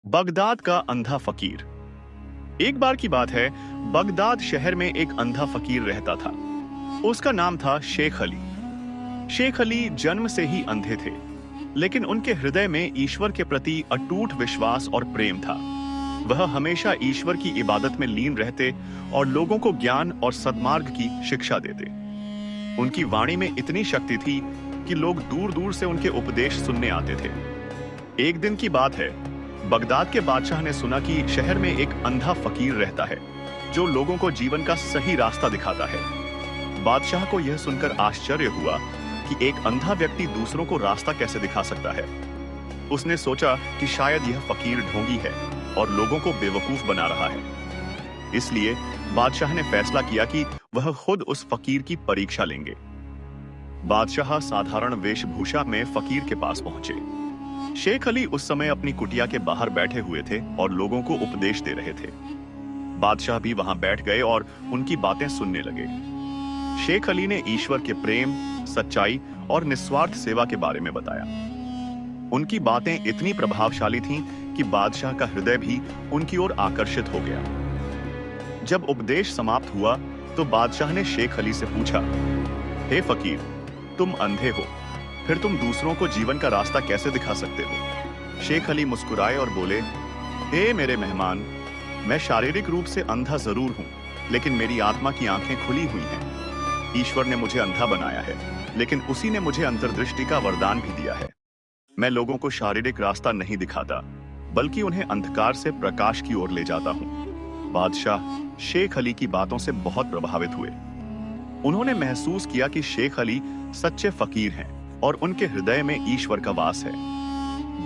Baghdad का अंधा फकीर। एक बार की बात है, बगदाद शहर में एक अंधा फकीर रहता था। उसका नाम था शेख अली। शेख अली जन्म से ही अंधे थे, लेकिन उनके हृदय में ईश्वर के प्रति अटूट विश्वास और प्रेम था। वह हमेशा ईश्वर की इबादत में लीन रहते और लोगों को ज्ञान और सद्मार्ग की शिक्षा देते। उनकी वाणी में इतनी शक्ति थी कि लोग दूर दूर से उनके उपदेश सुनने आते थे। एक दिन की बात है, बगदाद के बादशाह ने सुना कि शहर में एक अंधा फकीर रहता है जो लोगों को जीवन का सही रास्ता दिखाता है। बादशाह को यह सुनकर आश्चर्य हुआ कि एक अंधा व्यक्ति दूसरों को रास्ता कैसे दिखा सकता है। उसने सोचा कि शायद यह फकीर ढोंगी है और लोगों को बेवकूफ बना रहा है। इसलिए बादशाह ने फैसला किया कि वह खुद उस फकीर की परीक्षा लेंगे। बादशाह साधारण वेशभूषा में फकीर के पास पहुंचे। शेख अली उस समय अपनी कुटिया के बाहर बैठे हुए थे और लोगों को उपदेश दे रहे थे। बादशाह भी वहां बैठ गए और उनकी बातें सुनने लगे। शेख अली ने ईश्वर के प्रेम, सच्चाई और निस्वार्थ सेवा के बारे में बताया। उनकी बातें इतनी प्रभावशाली थीं कि बादशाह का हृदय भी उनकी ओर आकर्षित हो गया। जब उपदेश समाप्त हुआ तो बादशाह ने शेख अली से पूछा, हे फकीर, तुम अंधे हो, फिर तुम दूसरों को जीवन का रास्ता कैसे दिखा सकते हो? शेख अली मुस्कुराए और बोले, हे मेरे मेहमान, मैं शारीरिक रूप से अंधा जरूर हूं, लेकिन मेरी आत्मा की आंखें खुली हुई हैं। ईश्वर ने मुझे अंधा बनाया है, लेकिन उसी ने मुझे अंतर्दृष्टि का वरदान भी दिया है। मैं लोगों को शारीरिक रास्ता नहीं दिखाता, बल्कि उन्हें अंधकार से प्रकाश की ओर ले जाता हूं। बादशाह शेख अली की बातों से बहुत प्रभावित हुए। उन्होंने महसूस किया कि शेख अली सच्चे फकीर हैं और उनके हृदय में ईश्वर का वास है।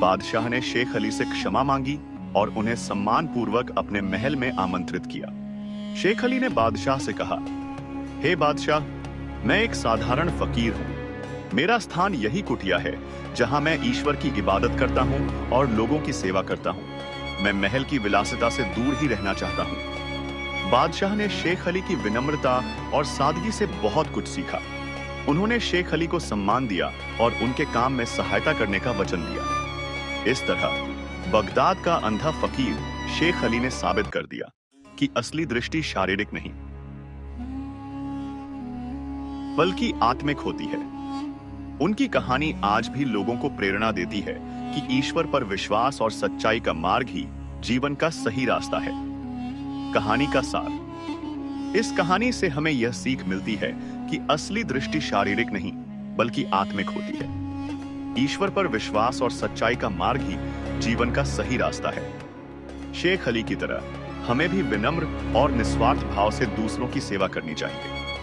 बादशाह ने शेख अली से क्षमा मांगी और उन्हें सम्मान पूर्वक अपने महल में आमंत्रित किया। शेख अली ने बादशाह से कहा, हे बादशाह, मैं एक साधारण फकीर हूं। मेरा स्थान यही कुटिया है जहां मैं ईश्वर की इबादत करता हूं और लोगों की सेवा करता हूं। मैं महल की विलासिता से दूर ही रहना चाहता हूं। बादशाह ने शेख अली की विनम्रता और सादगी से बहुत कुछ सीखा। उन्होंने शेख अली को सम्मान दिया और उनके काम में सहायता करने का वचन दिया। इस तरह बगदाद का अंधा फकीर शेख अली ने साबित कर दिया कि असली दृष्टि शारीरिक नहीं, बल्कि आत्मिक होती है। उनकी कहानी आज भी लोगों को प्रेरणा देती है कि ईश्वर पर विश्वास और सच्चाई का मार्ग ही जीवन का सही रास्ता है। कहानी का सार। इस कहानी से हमें यह सीख मिलती है कि असली दृष्टि शारीरिक नहीं, बल्कि आत्मिक होती है। ईश्वर पर विश्वास और सच्चाई का मार्ग ही जीवन का सही रास्ता है। शेख अली की तरह हमें भी विनम्र और निस्वार्थ भाव से दूसरों की सेवा करनी चाहिए।